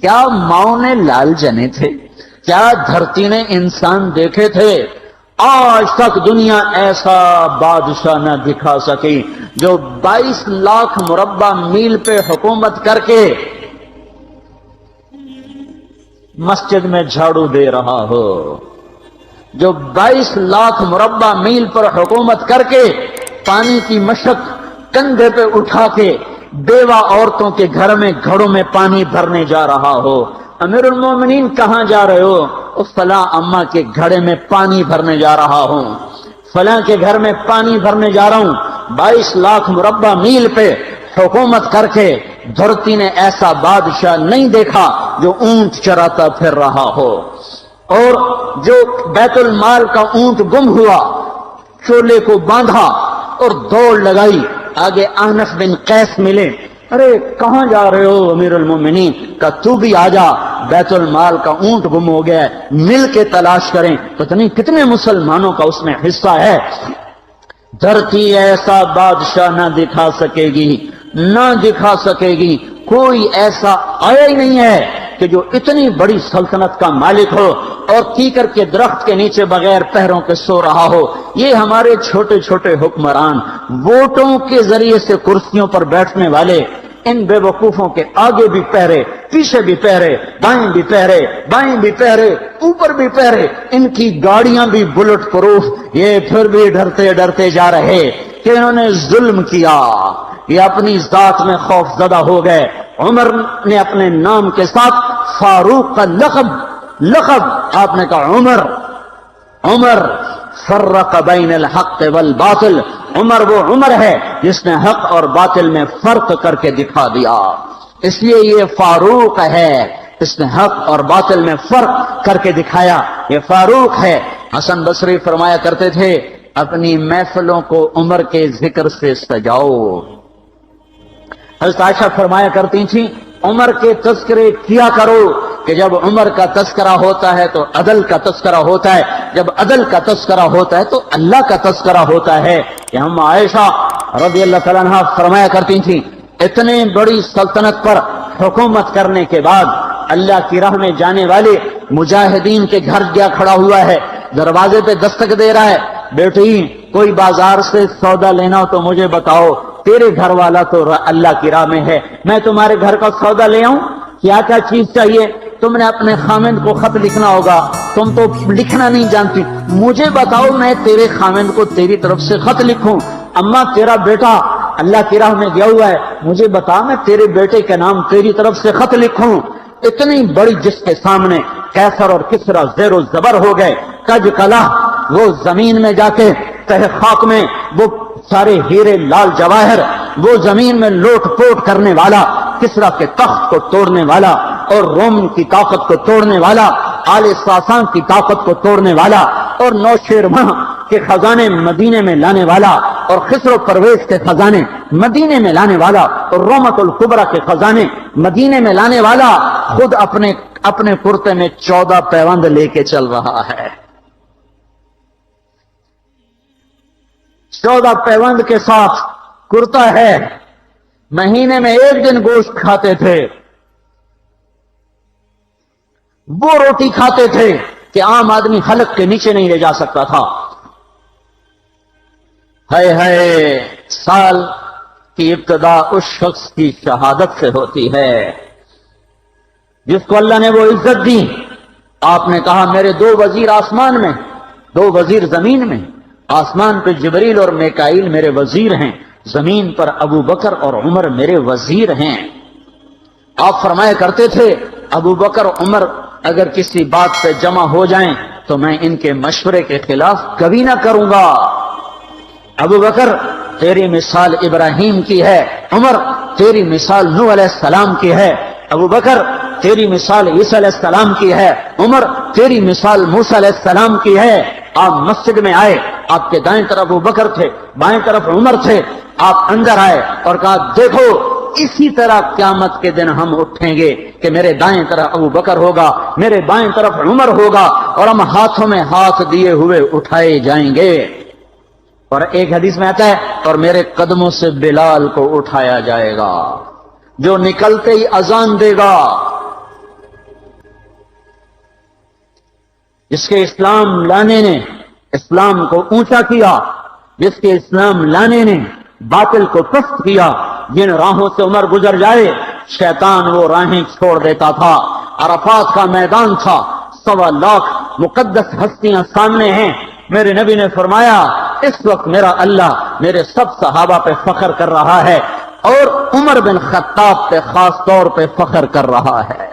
کیا ماؤں نے لال جنے تھے؟ کیا دھرتی نے انسان دیکھے تھے؟ آج تک دنیا ایسا بادشاہ نہ دکھا سکی جو 22 لاکھ مربع میل پہ حکومت کر کے مسجد میں جھاڑو دے رہا ہو، جو 22 لاکھ مربع میل پر حکومت کر کے پانی کی مشق کندھے پہ اٹھا کے بیوہ عورتوں کے گھر میں گھڑوں میں پانی بھرنے جا رہا ہو۔ امیر المومنین کہاں جا رہے ہو؟ اس فلاں اماں کے گھڑے میں پانی بھرنے جا رہا ہوں، فلاں کے گھر میں پانی بھرنے جا رہا ہوں۔ 22 لاکھ مربع میل پہ حکومت کر کے دھرتی نے ایسا بادشاہ نہیں دیکھا جو اونٹ چراتا پھر رہا ہو۔ اور جو بیت المال کا اونٹ گم ہوا، چولے کو باندھا اور دوڑ لگائی، آگے احنف بن قیس ملے، ارے کہاں جا رہے ہو امیر المومنین؟ کہ تو بھی آجا، بیت المال کا اونٹ گم ہو گیا ہے، مل کے تلاش کریں۔ پتہ نہیں کتنے مسلمانوں کا اس میں حصہ ہے۔ دھرتی ایسا بادشاہ نہ دکھا سکے گی، نہ دکھا سکے گی، کوئی ایسا آیا ہی نہیں ہے کہ جو اتنی بڑی سلطنت کا مالک ہو اور کیکر کے درخت کے نیچے بغیر پیروں کے سو رہا ہو۔ یہ ہمارے چھوٹے چھوٹے حکمران، ووٹوں کے ذریعے سے کرسیوں پر بیٹھنے والے، ان بے وقوفوں کے آگے بھی پہرے، پیچھے بھی پہرے، دائیں بھی پہرے، بائیں بھی پہرے، اوپر بھی پہرے، ان کی گاڑیاں بھی بلٹ پروف، یہ پھر بھی ڈرتے ڈرتے جا رہے کہ انہوں نے ظلم کیا، یہ اپنی ذات میں خوف زدہ ہو گئے۔ عمر نے اپنے نام کے ساتھ فاروق کا لقب آپ نے کہا عمر فرق بین الحق والباطل، عمر وہ عمر ہے جس نے حق اور باطل میں فرق کر کے دکھا دیا، اس لیے یہ فاروق ہے، اس نے حق اور باطل میں فرق کر کے دکھایا، یہ فاروق ہے۔ حسن بصری فرمایا کرتے تھے اپنی محفلوں کو عمر کے ذکر سے سجاؤ۔ حضرت عائشہ فرمایا کرتی تھیں عمر کے تذکرے کیا کرو کہ جب عمر کا تذکرہ ہوتا ہے تو عدل کا تذکرہ ہوتا ہے، جب عدل کا تذکرہ ہوتا ہے تو اللہ کا تذکرہ ہوتا ہے۔ کہ ہم عائشہ رضی اللہ تعالیٰ عنہ فرمایا کرتی تھیں اتنے بڑی سلطنت پر حکومت کرنے کے بعد اللہ کی راہ میں جانے والے مجاہدین کے گھر گیا کھڑا ہوا ہے، دروازے پہ دستک دے رہا ہے، بیٹی کوئی بازار سے سودا لینا ہو تو مجھے بتاؤ، تیرے گھر والا تو اللہ کی راہ میں ہے، میں تمہارے گھر کا سودا لے آؤں، کیا کیا چیز چاہیے؟ تم نے اپنے خامند کو خط لکھنا ہوگا، تم تو لکھنا نہیں جانتی، مجھے بتاؤ میں تیرے خامند کو تیری طرف سے خط لکھوں۔ اما تیرا بیٹا اللہ کی راہ میں گیا ہوا ہے، مجھے بتا میں تیرے بیٹے کے نام تیری طرف سے خط لکھوں۔ اتنی بڑی جس کے سامنے کیسر اور کسرا زیر و زبر ہو گئے، کج کلا، وہ زمین میں جا کے تہ خاک میں وہ سارے ہیرے لال جواہر، وہ زمین میں لوٹ پوٹ کرنے والا، کسرا کے تخت کو توڑنے والا اور روم کی طاقت کو توڑنے والا، آل ساسان کی طاقت کو توڑنے والا اور نوشیروان کے خزانے مدینے میں لانے والا اور خسرو پرویز کے خزانے مدینے میں لانے والا اور رومت الکبرى کے خزانے مدینے میں لانے والا خود اپنے کرتے میں 14 پیوند لے کے چل رہا ہے، 14 پیوند کے ساتھ کرتا ہے، مہینے میں 1 دن گوشت کھاتے تھے، وہ روٹی کھاتے تھے کہ عام آدمی حلق کے نیچے نہیں لے جا سکتا تھا۔ ہے سال کی ابتدا اس شخص کی شہادت سے ہوتی ہے جس کو اللہ نے وہ عزت دی۔ آپ نے کہا میرے 2 وزیر آسمان میں، 2 وزیر زمین میں، آسمان پہ جبریل اور میکائیل میرے وزیر ہیں، زمین پر ابو بکر اور عمر میرے وزیر ہیں۔ آپ فرمایا کرتے تھے ابو بکر عمر اگر کسی بات پہ جمع ہو جائیں تو میں ان کے مشورے کے خلاف کبھی نہ کروں گا۔ ابو بکر تیری مثال ابراہیم کی ہے، عمر تیری مثال نوح علیہ السلام کی ہے، ابو بکر تیری مثال عیسیٰ علیہ السلام کی ہے، عمر تیری مثال موسیٰ علیہ السلام کی ہے۔ آپ مسجد میں آئے، آپ کے دائیں طرف ابو بکر تھے، بائیں طرف عمر تھے، آپ اندر آئے اور کہا دیکھو اسی طرح قیامت کے دن ہم اٹھیں گے کہ میرے دائیں طرف ابو بکر ہوگا، میرے بائیں طرف عمر ہوگا اور ہم ہاتھوں میں ہاتھ دیے ہوئے اٹھائے جائیں گے۔ اور ایک حدیث میں آتا ہے اور میرے قدموں سے بلال کو اٹھایا جائے گا جو نکلتے ہی اذان دے گا، جس کے اسلام لانے نے اسلام کو اونچا کیا، جس کے اسلام لانے نے باطل کو پست کیا، جن راہوں سے عمر گزر جائے شیطان وہ راہیں چھوڑ دیتا تھا۔ عرفات کا میدان تھا، 1.25 لاکھ مقدس ہستیاں سامنے ہیں۔ میرے نبی نے فرمایا اس وقت میرا اللہ میرے سب صحابہ پہ فخر کر رہا ہے اور عمر بن خطاب پہ خاص طور پہ فخر کر رہا ہے،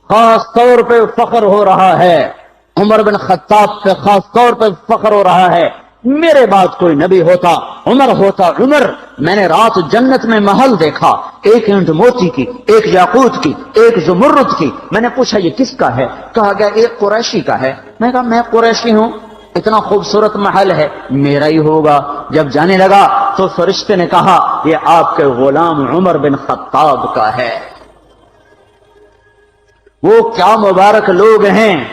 خاص طور پہ فخر ہو رہا ہے، عمر بن خطاب پہ خاص طور پہ فخر ہو رہا ہے۔ میرے بعد کوئی نبی ہوتا عمر ہوتا۔ عمر، میں نے رات جنت میں محل دیکھا، ایک اینٹ موتی کی، ایک یاقوت کی، ایک زمرد کی۔ میں نے پوچھا یہ کس کا ہے؟ کہا گیا ایک قریشی کا ہے۔ میں کہا میں قریشی ہوں، اتنا خوبصورت محل ہے، میرا ہی ہوگا۔ جب جانے لگا تو فرشتے نے کہا یہ آپ کے غلام عمر بن خطاب کا ہے۔ وہ کیا مبارک لوگ ہیں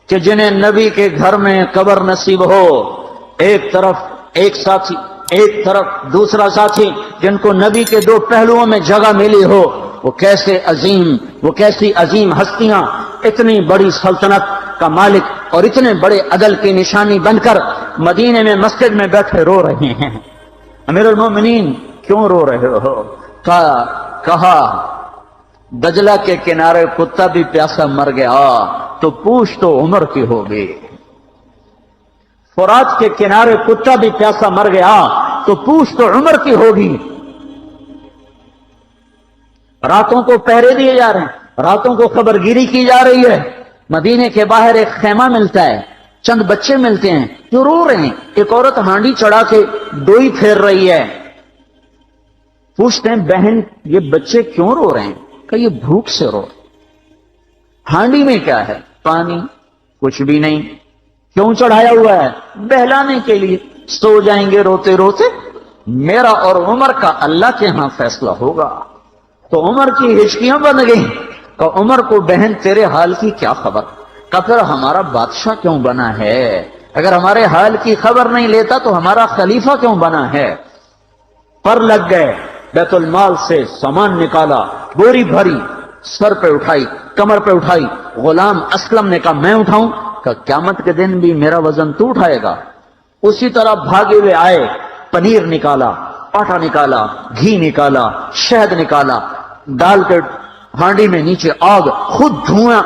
کہ جنہیں نبی کے گھر میں قبر نصیب ہو، ایک طرف ایک ساتھی، ایک طرف دوسرا ساتھی، جن کو نبی کے دو پہلوؤں میں جگہ ملی ہو۔ وہ کیسی عظیم ہستیاں اتنی بڑی سلطنت کا مالک اور اتنے بڑے عدل کی نشانی بن کر مدینے میں مسجد میں بیٹھے رو رہے ہیں۔ امیر المومنین کیوں رو رہے ہو؟ کہا دجلہ کے کنارے کتا بھی پیاسا مر گیا تو پوچھ تو عمر کی ہوگی، فرات کے کنارے کتا بھی پیاسا مر گیا تو پوچھ تو عمر کی ہوگی۔ راتوں کو پہرے دیے جا رہے ہیں، راتوں کو خبرگیری کی جا رہی ہے۔ مدینے کے باہر ایک خیمہ ملتا ہے، چند بچے ملتے ہیں جو رو رہے ہیں۔ ایک عورت ہانڈی چڑھا کے ڈوئی پھیر رہی ہے۔ پوچھتے ہیں بہن یہ بچے کیوں رو رہے ہیں؟ کہ یہ بھوک سے رو۔ ہانڈی میں کیا ہے؟ پانی، کچھ بھی نہیں۔ کیوں چڑھایا ہوا ہے؟ بہلانے کے لیے، سو جائیں گے روتے روتے۔ میرا اور عمر کا اللہ کے ہاں فیصلہ ہوگا۔ تو عمر کی ہچکیاں بن گئیں کہ عمر کو بہن تیرے حال کی کیا خبر؟ کہ پھر ہمارا بادشاہ کیوں بنا ہے؟ اگر ہمارے حال کی خبر نہیں لیتا تو ہمارا خلیفہ کیوں بنا ہے؟ پر لگ گئے، بیت المال سے سامان نکالا، بوری بھری، سر پہ اٹھائی، کمر پہ اٹھائی۔ غلام اسلم نے کہا میں اٹھاؤں؟ کہ قیامت کے دن بھی میرا وزن تو اٹھائے گا۔ اسی طرح بھاگے ہوئے آئے، پنیر نکالا، آٹا نکالا، گھی نکالا، شہد نکالا، ڈال کے ہانڈی میں نیچے آگ، خود دھواں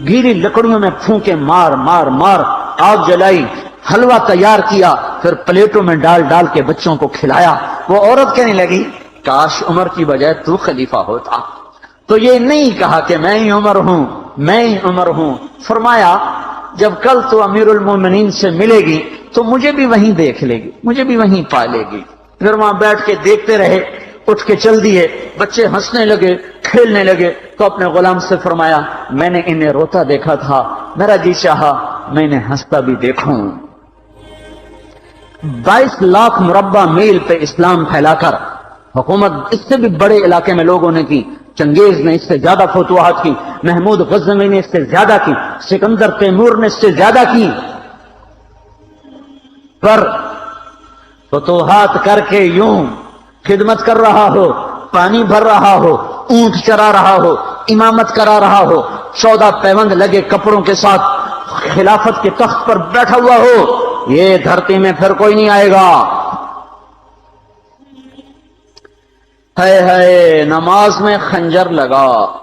گیلی لکڑیوں میں پھونکے مار مار مار آگ جلائی، حلوہ تیار کیا، پھر پلیٹوں میں ڈال ڈال کے بچوں کو کھلایا۔ وہ عورت کہنے لگی کاش عمر کی بجائے تو خلیفہ ہوتا۔ تو یہ نہیں کہا کہ میں ہی عمر ہوں، میں ہی عمر ہوں۔ فرمایا جب کل تو امیر المومنین سے ملے گی تو مجھے بھی وہیں دیکھ لے گی، مجھے بھی وہیں پا لے گی۔ پھر وہاں بیٹھ کے دیکھتے رہے، اٹھ کے چل دیے۔ بچے ہنسنے لگے، کھیلنے لگے تو اپنے غلام سے فرمایا میں نے انہیں روتا دیکھا تھا، میرا جی چاہا میں انہیں ہنستا بھی دیکھوں۔ 22 لاکھ مربع میل پہ اسلام پھیلا کر حکومت اس سے بھی بڑے علاقے میں لوگوں نے کی۔ چنگیز نے اس سے زیادہ فتوحات کی، محمود غزنوی نے اس سے زیادہ کی، سکندر تیمور نے اس سے زیادہ کی۔ پر فتوحات کر کے یوں خدمت کر رہا ہو، پانی بھر رہا ہو، اونٹ چرا رہا ہو، امامت کرا رہا ہو، 14 پیوند لگے کپڑوں کے ساتھ خلافت کے تخت پر بیٹھا ہوا ہو، یہ دھرتی میں پھر کوئی نہیں آئے گا۔ ہے نماز میں خنجر لگا،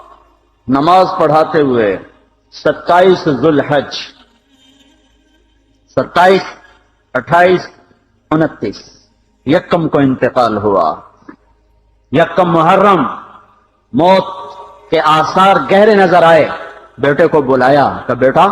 نماز پڑھاتے ہوئے 27 ذوالحج، 27، 28، 29 یکم کو انتقال ہوا۔ یکم محرم موت کے آثار گہرے نظر آئے۔ بیٹے کو بلایا کہ بیٹا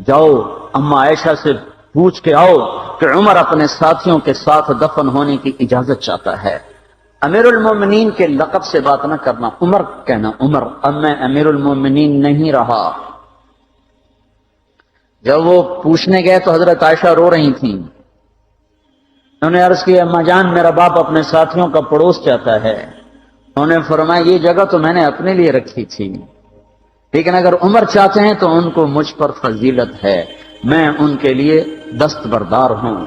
جاؤ اما عائشہ سے پوچھ کے آؤ کہ عمر اپنے ساتھیوں کے ساتھ دفن ہونے کی اجازت چاہتا ہے۔ امیر المومنین کے لقب سے بات نہ کرنا، عمر کہنا، عمر، اب میں امیر المومنین نہیں رہا۔ جب وہ پوچھنے گئے تو حضرت عائشہ رو رہی تھیں۔ انہوں نے عرض کیا اما جان میرا باپ اپنے ساتھیوں کا پڑوس چاہتا ہے۔ انہوں نے فرمایا یہ جگہ تو میں نے اپنے لیے رکھی تھی، لیکن اگر عمر چاہتے ہیں تو ان کو مجھ پر فضیلت ہے، میں ان کے لیے دستبردار ہوں۔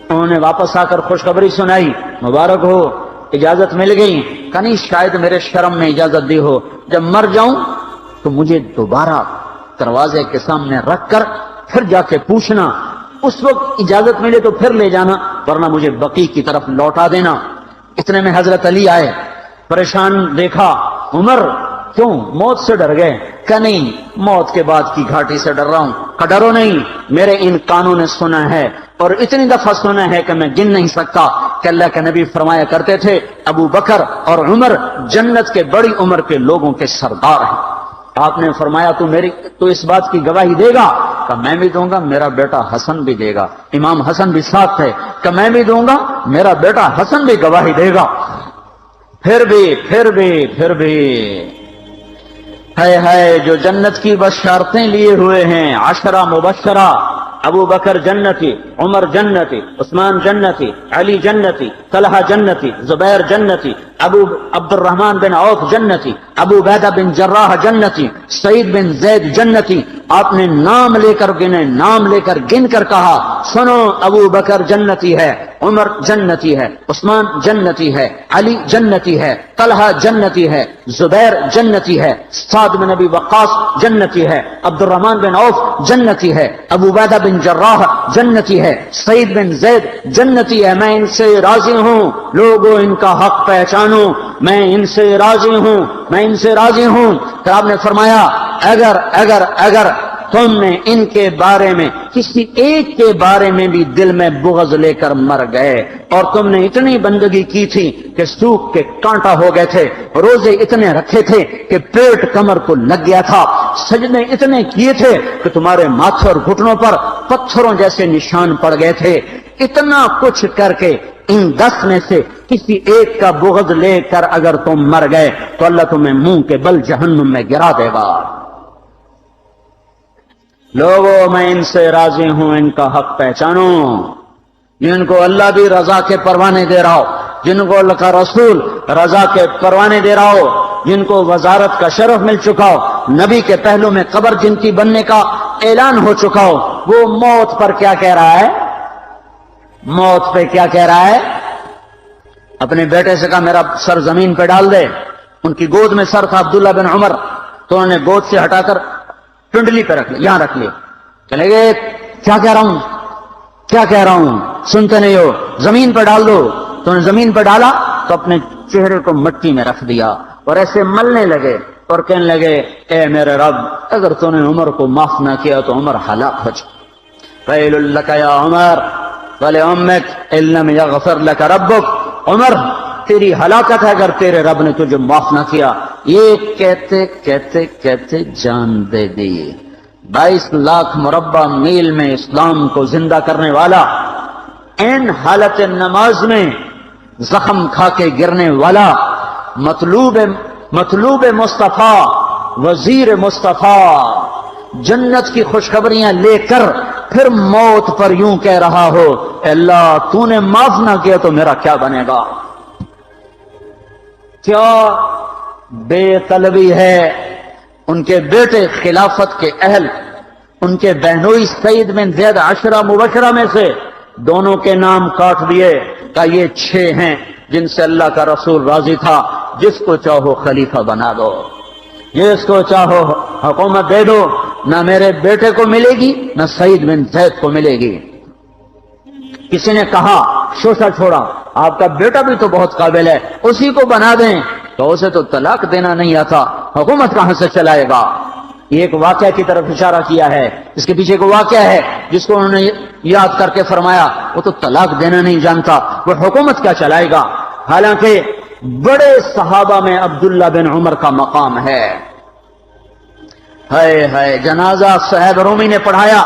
انہوں نے واپس آ کر خوشخبری سنائی، مبارک ہو اجازت مل گئی۔ کہ نہیں شاید میرے شرم میں اجازت دی ہو، جب مر جاؤں تو مجھے دوبارہ دروازے کے سامنے رکھ کر پھر جا کے پوچھنا، اس وقت اجازت ملے تو پھر لے جانا، ورنہ مجھے بقیع کی طرف لوٹا دینا۔ اتنے میں حضرت علی آئے، پریشان دیکھا، عمر کیوں موت سے ڈر گئے؟ کہ نہیں، موت کے بعد کی گھاٹی سے ڈر رہا ہوں۔ کہ ڈرو نہیں، میرے ان کانوں نے سنا ہے اور اتنی دفعہ سنا ہے کہ میں گن نہیں سکتا کہ اللہ کے نبی فرمایا کرتے تھے ابو بکر اور عمر جنت کے بڑی عمر کے لوگوں کے سردار ہیں۔ آپ نے فرمایا تو اس بات کی گواہی دے گا؟ کہ میں بھی دوں گا، میرا بیٹا حسن بھی دے گا۔ امام حسن بھی ساتھ تھے۔ کہ میں بھی دوں گا، میرا بیٹا حسن بھی گواہی دے گا۔ پھر بھی ہے جو جنت کی بشارتیں لیے ہوئے ہیں، 10 مبشرہ، ابو بکر جنتی، عمر جنتی، عثمان جنتی، علی جنتی، طلحہ جنتی، زبیر جنتی، ابو عبد الرحمن بن عوف جنتی، ابو عبیدہ بن جراح جنتی، سعید بن زید جنتی۔ آپ نے نام لے کر گنے، نام لے کر گن کر کہا، سنو ابو بکر جنتی ہے، عمر جنتی ہے، عثمان جنتی ہے، علی جنتی ہے، طلحہ جنتی ہے، زبیر جنتی ہے، سعد بن نبی وقاص جنتی ہے، عبد الرحمن بن عوف جنتی ہے، ابو عبیدہ بن جراح جنتی ہے، سعید بن زید جنتی ہے۔ میں ان سے راضی ہوں، لوگوں ان کا حق پہچانو، میں ان سے راضی ہوں، میں ان سے راضی ہوں۔ پھر آپ نے فرمایا اگر تم نے ان کے بارے میں کسی ایک کے بارے میں بھی دل میں بغض لے کر مر گئے، اور تم نے اتنی بندگی کی تھی کہ سوکھ کے کانٹا ہو گئے تھے، روزے اتنے رکھے تھے کہ پیٹ کمر کو لگ گیا تھا، سجدے اتنے کیے تھے کہ تمہارے ماتھے اور گھٹنوں پر پتھروں جیسے نشان پڑ گئے تھے، اتنا کچھ کر کے ان 10 میں سے کسی ایک کا بغض لے کر اگر تم مر گئے تو اللہ تمہیں منہ کے بل جہنم میں گرا دے گا۔ لوگوں میں ان سے راضی ہوں، ان کا حق پہچانو، جن کو اللہ بھی رضا کے پروانے دے رہا ہو، جن کو اللہ کا رسول رضا کے پروانے دے رہا ہو، جن کو وزارت کا شرف مل چکا ہو، نبی کے پہلو میں قبر جن کی بننے کا اعلان ہو چکا ہو، وہ موت پر کیا کہہ رہا ہے؟ موت پہ کیا کہہ رہا ہے؟ اپنے بیٹے سے کہا میرا سر زمین پہ ڈال دے۔ ان کی گود میں سر تھا عبداللہ بن عمر، تو انہوں نے گود سے ہٹا کر پنڈلی پہ رکھ لیا، یہاں رکھ لیا۔ چلے گئے، کیا کہہ رہا ہوں سنتے نہیں ہو، زمین پہ ڈال دو۔ تو انہوں نے زمین پہ ڈالا تو اپنے چہرے کو مٹی میں رکھ دیا اور ایسے ملنے لگے اور کہنے لگے اے میرے رب، اگر تو نے عمر کو معاف نہ کیا تو عمر ہلاک ہو جائے۔ ویل لک یا عمر ولامک ان لم یغفر لک ربک، عمر تیری ہلاکت ہے اگر تیرے رب نے تجھے معاف نہ کیا۔ یہ کہتے جان دے دی۔ 22 لاکھ مربع میل میں اسلام کو زندہ کرنے والا، این حالت نماز میں زخم کھا کے گرنے والا، مطلوب مصطفیٰ، وزیر مصطفیٰ، جنت کی خوشخبریاں لے کر پھر موت پر یوں کہہ رہا ہو اے اللہ تو نے معاف نہ کیا تو میرا کیا بنے گا؟ کیا بے طلبی ہے۔ ان کے بیٹے خلافت کے اہل، ان کے بہنوئی سعید بن زید 10 مبشرہ میں سے دونوں کے نام کاٹ دیے کہ یہ 6 ہیں جن سے اللہ کا رسول راضی تھا، جس کو چاہو خلیفہ بنا دو، جس کو چاہو حکومت دے دو، نہ میرے بیٹے کو ملے گی نہ سعید بن زید کو ملے گی۔ کسی نے کہا شوشہ چھوڑا، آپ کا بیٹا بھی تو بہت قابل ہے، اسی کو بنا دیں۔ تو اسے تو طلاق دینا نہیں آتا، حکومت کہاں سے چلائے گا؟ یہ ایک واقعہ کی طرف اشارہ کیا ہے، اس کے پیچھے کو واقعہ ہے جس کو انہوں نے یاد کر کے فرمایا وہ تو طلاق دینا نہیں جانتا، وہ حکومت کیا چلائے گا؟ حالانکہ بڑے صحابہ میں عبداللہ بن عمر کا مقام ہے۔ جنازہ صہیب رومی نے پڑھایا،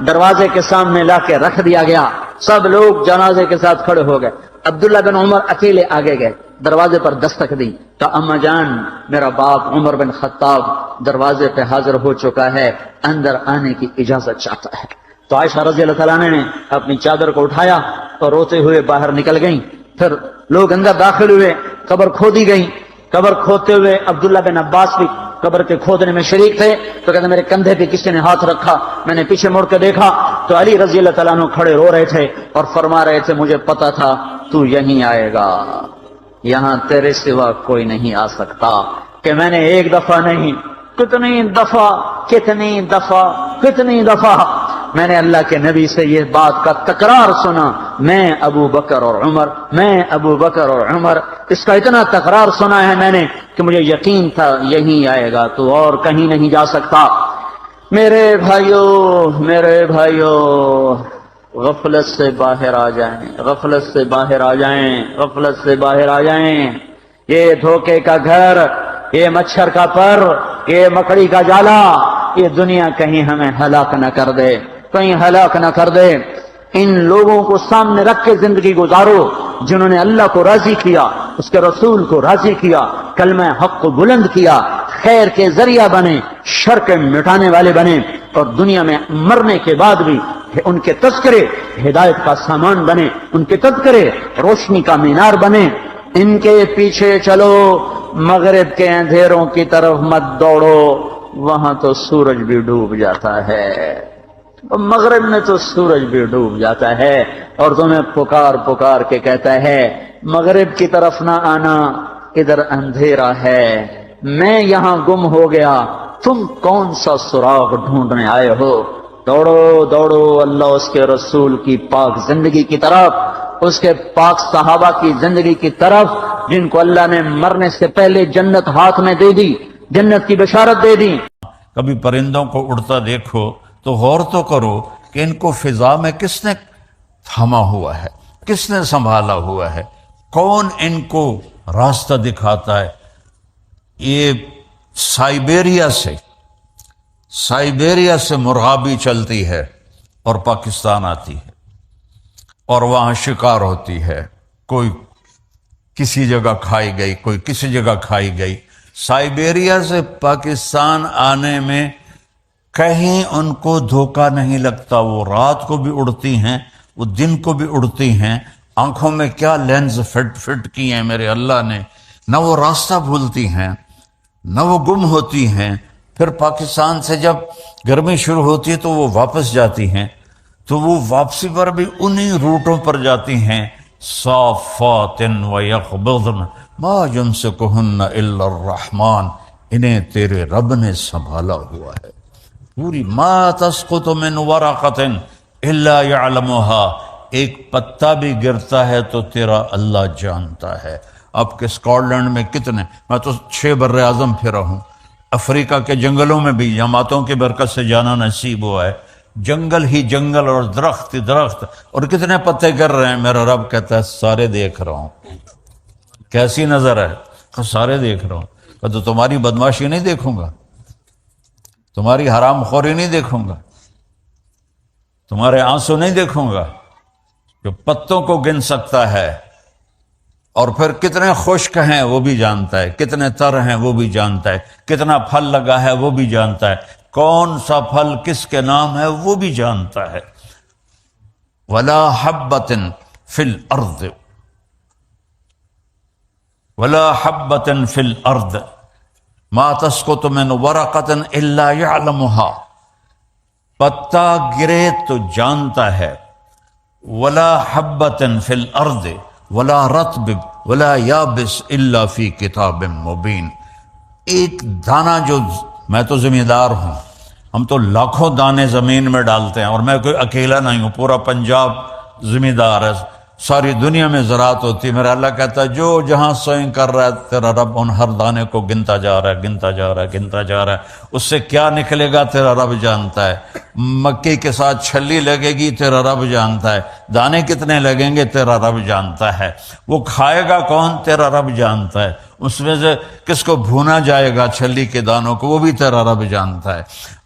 دروازے کے سامنے لا کے رکھ دیا گیا، سب لوگ جنازے کے ساتھ کھڑے ہو گئے، عبداللہ بن عمر اکیلے آگے گئے، دروازے پر دستک دی تو اما جان میرا باپ عمر بن خطاب دروازے پہ حاضر ہو چکا ہے، اندر آنے کی اجازت چاہتا ہے۔ تو عائشہ رضی اللہ تعالیٰ نے اپنی چادر کو اٹھایا اور روتے ہوئے باہر نکل گئیں۔ پھر لوگ اندر داخل ہوئے، قبر کھودی گئی، قبر کھودتے ہوئے عبداللہ بن عباس بھی قبر کے کھودنے میں شریک تھے، تو کہتے میرے کندھے پہ کسی نے ہاتھ رکھا، میں نے پیچھے مڑ کے دیکھا تو علی رضی اللہ تعالیٰ عنہ کھڑے رو رہے تھے اور فرما رہے تھے مجھے پتا تھا تو یہیں آئے گا، یہاں تیرے سوا کوئی نہیں آ سکتا، کہ میں نے ایک دفعہ نہیں کتنی دفعہ میں نے اللہ کے نبی سے یہ بات کا تکرار سنا، میں ابو بکر اور عمر، اس کا اتنا تکرار سنا ہے میں نے کہ مجھے یقین تھا یہی آئے گا، تو اور کہیں نہیں جا سکتا۔ میرے بھائیو غفلت سے باہر آ جائیں، یہ دھوکے کا گھر، یہ مچھر کا پر، یہ مکڑی کا جالا، یہ دنیا کہیں ہمیں ہلاک نہ کر دے۔ ان لوگوں کو سامنے رکھ کے زندگی گزارو جنہوں نے اللہ کو راضی کیا، اس کے رسول کو راضی کیا، کلمہ حق کو بلند کیا، خیر کے ذریعہ بنے، شر کے مٹانے والے بنے، اور دنیا میں مرنے کے بعد بھی ان کے تذکرے ہدایت کا سامان بنے، ان کے تذکرے روشنی کا مینار بنے۔ ان کے پیچھے چلو، مغرب کے اندھیروں کی طرف مت دوڑو، وہاں تو سورج بھی ڈوب جاتا ہے، مغرب میں تو سورج بھی ڈوب جاتا ہے، اور تمہیں پکار کے کہتا ہے مغرب کی طرف نہ آنا، ادھر اندھیرا ہے، میں یہاں گم ہو گیا، تم کون سا سراغ ڈھونڈنے آئے ہو؟ دوڑو اللہ اس کے رسول کی پاک زندگی کی طرف، اس کے پاک صحابہ کی زندگی کی طرف، جن کو اللہ نے مرنے سے پہلے جنت ہاتھ میں دے دی، جنت کی بشارت دے دی۔ کبھی پرندوں کو اڑتا دیکھو تو غور تو کرو کہ ان کو فضا میں کس نے تھاما ہوا ہے، کس نے سنبھالا ہوا ہے، کون ان کو راستہ دکھاتا ہے۔ یہ سائبیریا سے مرغابی چلتی ہے اور پاکستان آتی ہے، اور وہاں شکار ہوتی ہے، کوئی کسی جگہ کھائی گئی، کوئی کسی جگہ کھائی گئی۔ سائبیریا سے پاکستان آنے میں کہیں ان کو دھوکہ نہیں لگتا، وہ رات کو بھی اڑتی ہیں، وہ دن کو بھی اڑتی ہیں، آنکھوں میں کیا لینز فٹ کی ہیں میرے اللہ نے، نہ وہ راستہ بھولتی ہیں، نہ وہ گم ہوتی ہیں۔ پھر پاکستان سے جب گرمی شروع ہوتی ہے تو وہ واپس جاتی ہیں، تو وہ واپسی پر بھی انہی روٹوں پر جاتی ہیں، صافات ویقبضن ما یمسکہن الا الرحمن، انہیں تیرے رب نے سنبھالا ہوا ہے۔ پوری ما تسقط من ورقۃ الا یعلمها، ایک پتا بھی گرتا ہے تو تیرا اللہ جانتا ہے۔ اب کے اسکاٹ لینڈ میں کتنے، میں تو 6 بر اعظم پھرا ہوں، افریقہ کے جنگلوں میں بھی جماعتوں کی برکت سے جانا نصیب ہوا ہے، جنگل ہی جنگل اور درخت ہی درخت، اور کتنے پتے گر رہے ہیں، میرا رب کہتا ہے سارے دیکھ رہا ہوں۔ کیسی نظر ہے؟ سارے دیکھ رہا ہوں۔ تو تمہاری بدماشی نہیں دیکھوں گا، تمہاری حرام خوری نہیں دیکھوں گا، تمہارے آنسو نہیں دیکھوں گا؟ جو پتوں کو گن سکتا ہے، اور پھر کتنے خشک ہیں وہ بھی جانتا ہے، کتنے تر ہیں وہ بھی جانتا ہے، کتنا پھل لگا ہے وہ بھی جانتا ہے، کون سا پھل کس کے نام ہے وہ بھی جانتا ہے۔ ولا حبۃ فی الارض، ولا حبۃ فی الارض ما تسقط من ورقۃ الا یعلمها، پتا گرے تو جانتا ہے، ولا حبۃ فی الارض ولا رطب ولا یابس الا فی کتاب مبین، ایک دانہ جو، میں تو ذمہ دار ہوں، ہم تو لاکھوں دانے زمین میں ڈالتے ہیں، اور میں کوئی اکیلا نہیں ہوں، پورا پنجاب ذمہ دار ہے، ساری دنیا میں زراعت ہوتی ہے۔ میرا اللہ کہتا ہے جو جہاں سوئنگ کر رہا ہے تیرا رب ان ہر دانے کو گنتا جا رہا ہے، اس سے کیا نکلے گا تیرا رب جانتا ہے، مکئی کے ساتھ چھلی لگے گی تیرا رب جانتا ہے، دانے کتنے لگیں گے تیرا رب جانتا ہے، وہ کھائے گا کون تیرا رب جانتا ہے، اس میں سے کس کو بھونا جائے گا چھلی کے دانوں کو وہ بھی تیرا رب جانتا ہے،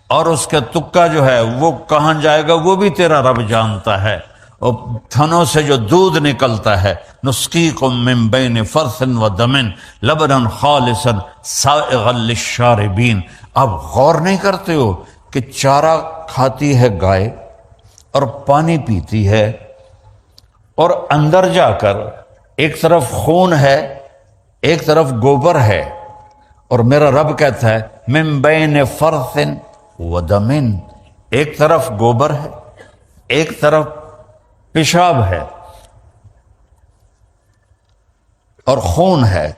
اور اس کا تکا جو ہے وہ کہاں جائے گا وہ بھی تیرا رب جانتا ہے، اور تھنوں سے جو دودھ نکلتا ہے، نسقیکم من بین فرث و دم لبنا خالصا سائغا للشاربین، آپ غور نہیں کرتے ہو کہ چارہ کھاتی ہے گائے اور پانی پیتی ہے، اور اندر جا کر ایک طرف خون ہے ایک طرف گوبر ہے، اور میرا رب کہتا ہے من بین فرث و دم، ایک طرف گوبر ہے ایک طرف پیشاب ہے اور خون ہے،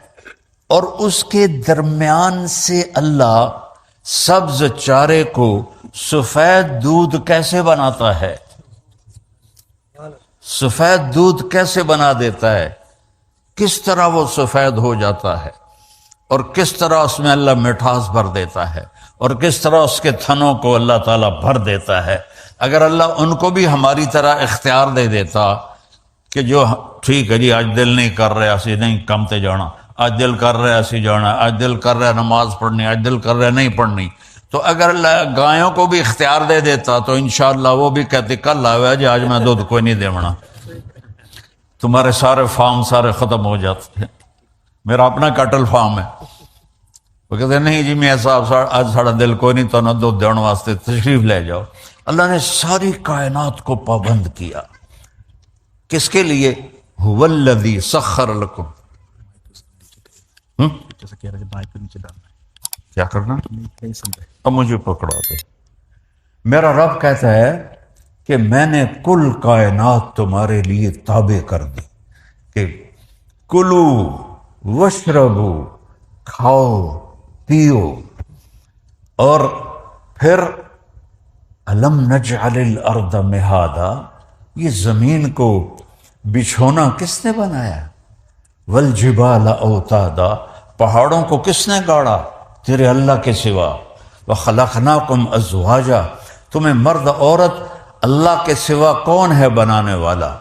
اور اس کے درمیان سے اللہ سبز چارے کو سفید دودھ کیسے بناتا ہے؟ سفید دودھ کیسے بنا دیتا ہے؟ کس طرح وہ سفید ہو جاتا ہے، اور کس طرح اس میں اللہ مٹھاس بھر دیتا ہے، اور کس طرح اس کے تھنوں کو اللہ تعالیٰ بھر دیتا ہے۔ اگر اللہ ان کو بھی ہماری طرح اختیار دے دیتا کہ جو ٹھیک ہے جی آج دل نہیں کر رہا اسی نہیں کم تے جانا، آج دل کر رہا اسی جانا، آج دل کر رہا نماز پڑھنی، آج دل کر رہا نہیں پڑھنی، تو اگر اللہ گایوں کو بھی اختیار دے دیتا تو انشاءاللہ وہ بھی کہتے کل آوے جی آج میں دودھ کوئی نہیں دیونا، تمہارے سارے فارم سارے ختم ہو جاتے ہیں۔ میرا اپنا کیٹل فارم ہے، وہ کہتے نہیں جی میں صاحب آج ساڑا دل کوئی نہیں تو نہ دودھ دینے واسطے تشریف لے جاؤ۔ اللہ نے ساری کائنات کو پابند کیا، کس کے لیے؟ هو الذی سخر لکم۔ کیا کرنا؟ اب مجھے پکڑا دے۔ میرا رب کہتا ہے کہ میں نے کل کائنات تمہارے لیے تابع کر دی کہ کلو وشربو، کھاؤ پیو، اور پھر الم نجعل الارض مہادا، یہ زمین کو بچھونا کس نے بنایا؟ والجبال اوتادا، پہاڑوں کو کس نے گاڑا؟ تیرے اللہ کے سوا۔ وخلقناکم ازواجا، تمہیں مرد عورت اللہ کے سوا کون ہے بنانے والا؟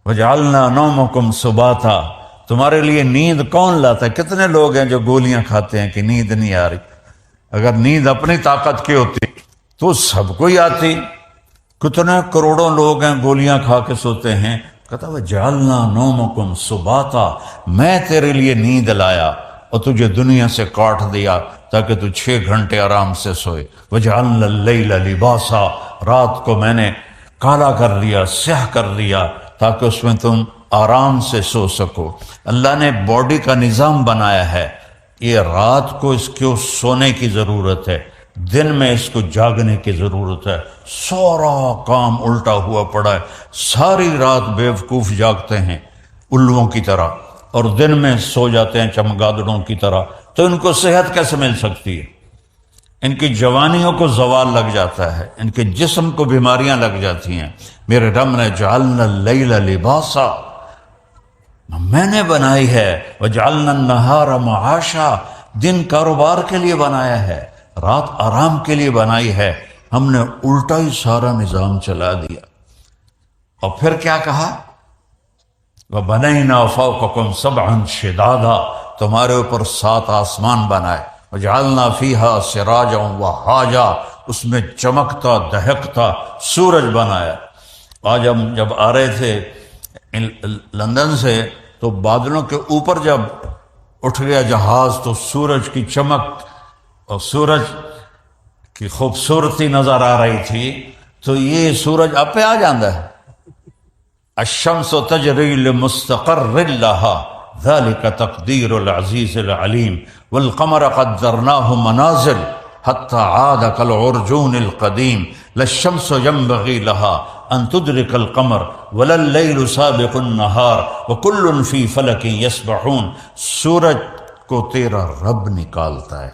وجعلنا نومکم سباتا، تمہارے لیے نیند کون لاتا ہے؟ کتنے لوگ ہیں جو گولیاں کھاتے ہیں کہ نیند نہیں آ رہی؟ اگر نیند اپنی طاقت کی ہوتی تو سب کو ہی آتی۔ کتنے کروڑوں لوگ ہیں گولیاں کھا کے سوتے ہیں۔ کہتا وجعلنا نومکم سباتا، میں تیرے لیے نیند لایا اور تجھے دنیا سے کاٹ دیا تاکہ تو 6 گھنٹے آرام سے سوئے۔ وجعلنا اللیل لباسا، رات کو میں نے کالا کر دیا، سیاہ کر دیا تاکہ اس میں تم آرام سے سو سکو۔ اللہ نے باڈی کا نظام بنایا ہے، یہ رات کو اس کو سونے کی ضرورت ہے، دن میں اس کو جاگنے کی ضرورت ہے۔ سارا کام الٹا ہوا پڑا ہے، ساری رات بیوقوف جاگتے ہیں الووں کی طرح اور دن میں سو جاتے ہیں چمگادڑوں کی طرح، تو ان کو صحت کیسے مل سکتی ہے؟ ان کی جوانیوں کو زوال لگ جاتا ہے، ان کے جسم کو بیماریاں لگ جاتی ہیں۔ میرے رب نے جعلنا اللیل لباسا، میں نے بنائی ہے، وجعلنا النہار معاشا، دن کاروبار کے لیے بنایا ہے، رات آرام کے لیے بنائی ہے۔ ہم نے الٹا ہی سارا نظام چلا دیا۔ اور پھر کیا کہا؟ وَبَنَيْنَا فَوْقَكُمْ سَبْعًا شِدَادًا، تمہارے اوپر 7 آسمان بنائے۔ وَجَعَلْنَا فِيهَا سِرَاجًا وَهَّاجًا، اس میں چمکتا دہکتا سورج بنایا۔ آج ہم جب آ رہے تھے لندن سے تو بادلوں کے اوپر جب اٹھ گیا جہاز تو سورج کی چمک اور سورج کی خوبصورتی نظر آ رہی تھی، تو یہ سورج آپ پہ آ جاندہ ہے۔ الشمس تجری لمستقر لها ذلك تقدیر العزیز العلیم والقمر قدرناه منازل حتى عاد كالعرجون القدیم لا الشمس ينبغي لها ان تدرك القمر ولا الليل سابق النهار وكل في فلك يسبحون، سورج کو تیرا رب نکالتا ہے،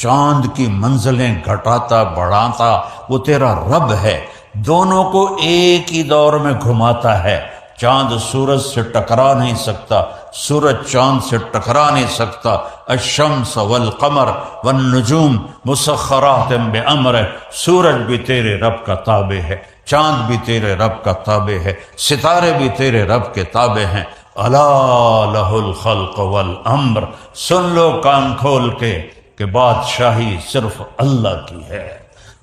چاند کی منزلیں گھٹاتا بڑھاتا وہ تیرا رب ہے، دونوں کو ایک ہی دور میں گھماتا ہے۔ چاند سورج سے ٹکرا نہیں سکتا، سورج چاند سے ٹکرا نہیں سکتا۔ الشمس والقمر والنجوم مسخرات بامرہ، سورج بھی تیرے رب کا تابع ہے، چاند بھی تیرے رب کا تابع ہے، ستارے بھی تیرے رب کے تابع ہیں۔ الا لہ الخلق والامر، سن لو کان کھول کے کہ بادشاہی صرف اللہ کی ہے،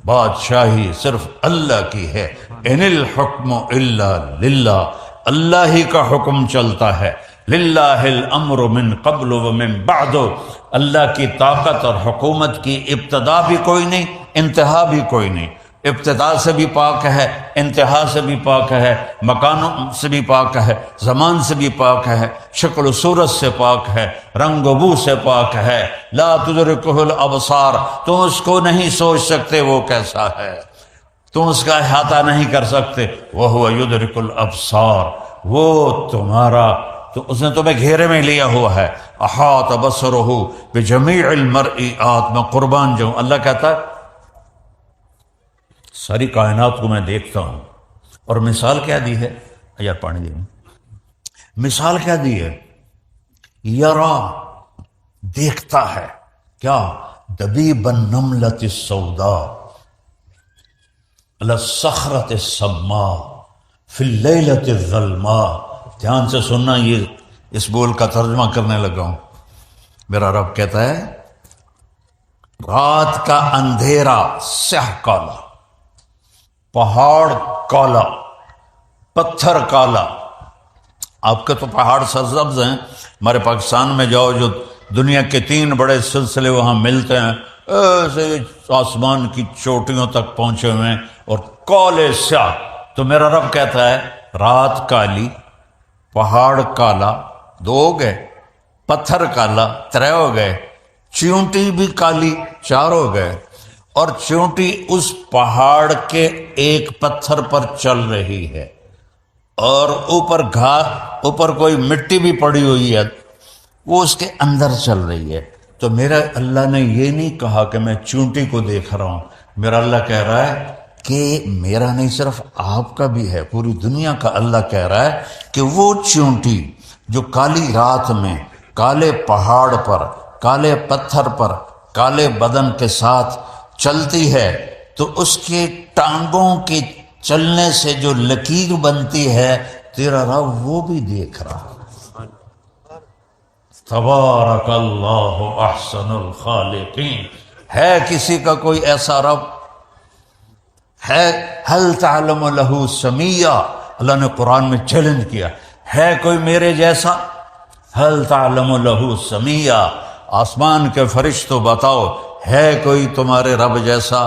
بادشاہی صرف اللہ کی ہے۔ ان الحکم الا للہ، اللہ ہی کا حکم چلتا ہے۔ للہ الامر من قبل ومن بعد، اللہ کی طاقت اور حکومت کی ابتدا بھی کوئی نہیں، انتہا بھی کوئی نہیں۔ ابتدا سے بھی پاک ہے، انتہا سے بھی پاک ہے، مکانوں سے بھی پاک ہے، زمان سے بھی پاک ہے، شکل و صورت سے پاک ہے، رنگ و بو سے پاک ہے۔ لا تدرکہ الابصار، تم اس کو نہیں سوچ سکتے وہ کیسا ہے، تم اس کا احاطہ نہیں کر سکتے۔ وہو یدرک الابصار، وہ تمہارا تو اس نے تمہیں گھیرے میں لیا ہوا ہے. احاط بصرہ بجمیع المرئیات، میں قربان جاؤں، اللہ کہتا ہے ساری کائنات کو میں دیکھتا ہوں. اور مثال کیا دی ہے یار، پانی دے، مثال کیا دی ہے؟ یرا، دیکھتا ہے کیا؟ دبیب النملۃ السوداء علی الصخرۃ السماء فی اللیلۃ الظلماء. دھیان سے سننا، یہ اس بول کا ترجمہ کرنے لگا ہوں. میرا رب کہتا ہے رات کا اندھیرا سیاہ کالا، پہاڑ کالا، پتھر کالا. آپ کے تو پہاڑ سرسبز ہیں، ہمارے پاکستان میں جاؤ جو دنیا کے 3 بڑے سلسلے وہاں ملتے ہیں، ایسے آسمان کی چوٹیوں تک پہنچے ہوئے ہیں اور کالے سیاہ. تو میرا رب کہتا ہے رات کالی، پہاڑ کالا، 2 ہو گئے، پتھر کالا 3 ہو گئے، چیونٹی بھی کالی 4 ہو گئے. اور چیونٹی اس پہاڑ کے ایک پتھر پر چل رہی ہے اور اوپر کوئی مٹی بھی پڑی ہوئی ہے، وہ اس کے اندر چل رہی ہے. تو میرا اللہ نے یہ نہیں کہا کہ میں چونٹی کو دیکھ رہا ہوں، میرا اللہ کہہ رہا ہے کہ میرا نہیں صرف آپ کا بھی ہے، پوری دنیا کا اللہ کہہ رہا ہے کہ وہ چونٹی جو کالی رات میں کالے پہاڑ پر، کالے پتھر پر، کالے بدن کے ساتھ چلتی ہے، تو اس کے ٹانگوں کے چلنے سے جو لکیر بنتی ہے تیرا رب وہ بھی دیکھ رہا. تبارک اللہ احسن الخالقین. ہے کسی کا کوئی ایسا رب؟ ہے؟ هل تعلم له سمیہ، اللہ نے قرآن میں چیلنج کیا، ہے کوئی میرے جیسا؟ هل تعلم له سمیہ، آسمان کے فرشتوں بتاؤ ہے کوئی تمہارے رب جیسا؟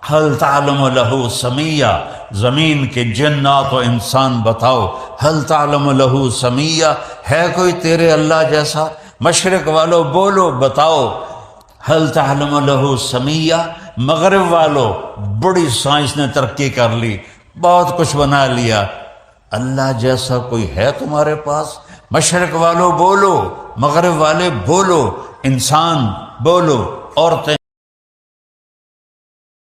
هل تعلم له سمیہ، زمین کے جنات و انسان بتاؤ هل تعلم له سمیہ، ہے کوئی تیرے اللہ جیسا؟ مشرق والو بولو، بتاؤ هل تعلم له سمیہ. مغرب والو، بڑی سائنس نے ترقی کر لی، بہت کچھ بنا لیا، اللہ جیسا کوئی ہے تمہارے پاس؟ مشرق والو بولو، مغرب والے بولو، انسان بولو، عورتیں